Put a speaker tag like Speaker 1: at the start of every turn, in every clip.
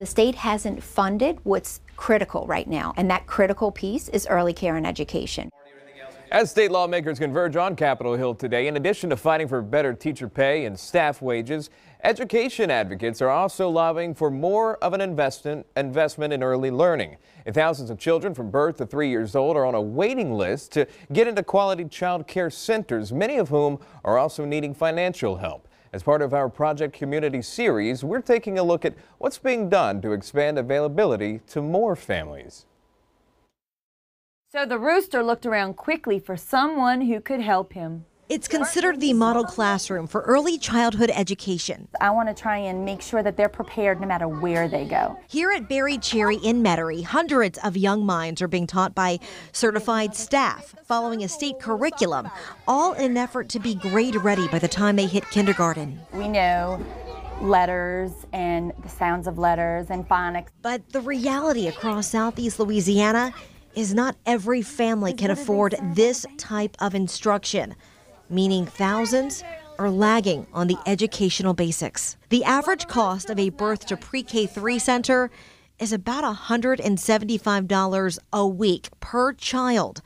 Speaker 1: The state hasn't funded what's critical right now, and that critical piece is early care and education.
Speaker 2: As state lawmakers converge on Capitol Hill today, in addition to fighting for better teacher pay and staff wages, education advocates are also lobbying for more of an investment in early learning. And thousands of children from birth to 3 years old are on a waiting list to get into quality child care centers, many of whom are also needing financial help. As part of our Project Community series, we're taking a look at what's being done to expand availability to more families.
Speaker 3: So the rooster looked around quickly for someone who could help him.
Speaker 4: It's considered the model classroom for early childhood education.
Speaker 3: I want to try and make sure that they're prepared no matter where they go.
Speaker 4: Here at Berry Cherry in Metairie, hundreds of young minds are being taught by certified staff, following a state curriculum, all in an effort to be grade ready by the time they hit kindergarten.
Speaker 3: We know letters and the sounds of letters and phonics.
Speaker 4: But the reality across Southeast Louisiana is not every family can afford this type of instruction, meaning thousands are lagging on the educational basics. The average cost of a birth to pre-K 3 center is about $175 a week per child,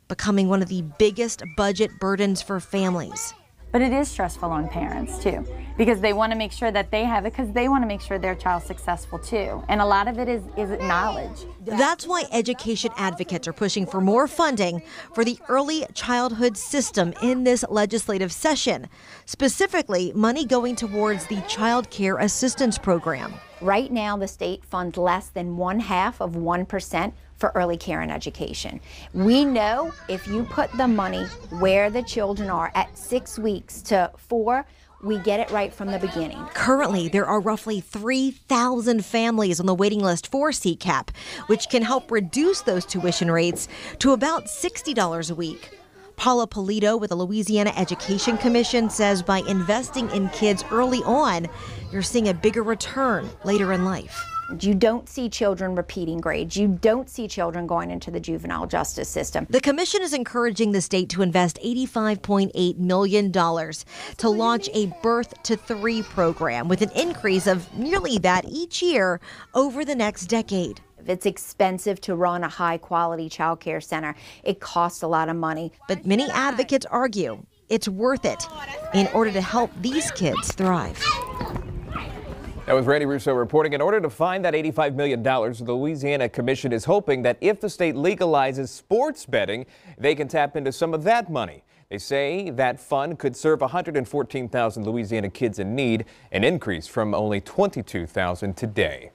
Speaker 4: becoming one of the biggest budget burdens for families.
Speaker 3: But it is stressful on parents too, because they want to make sure that they have it, because they want to make sure their child's successful too. And a lot of it is knowledge.
Speaker 4: That's why education advocates are pushing for more funding for the early childhood system in this legislative session, specifically money going towards the Child Care Assistance Program.
Speaker 1: Right now, the state funds less than 1/2% for early care and education. We know if you put the money where the children are at 6 weeks to 4, we get it right from the beginning.
Speaker 4: Currently, there are roughly 3,000 families on the waiting list for CCAP, which can help reduce those tuition rates to about $60 a week. Paula Polito with the Louisiana Education Commission says by investing in kids early on, you're seeing a bigger return later in life.
Speaker 1: You don't see children repeating grades. You don't see children going into the juvenile justice system.
Speaker 4: The commission is encouraging the state to invest $85.8 million to launch a Birth to 3 program with an increase of nearly that each year over the next decade.
Speaker 1: It's expensive to run a high-quality child care center. It costs a lot of money.
Speaker 4: But many advocates argue it's worth it in order to help these kids thrive.
Speaker 2: That was Randy Russo reporting. In order to find that $85 million, the Louisiana Commission is hoping that if the state legalizes sports betting, they can tap into some of that money. They say that fund could serve 114,000 Louisiana kids in need, an increase from only 22,000 today.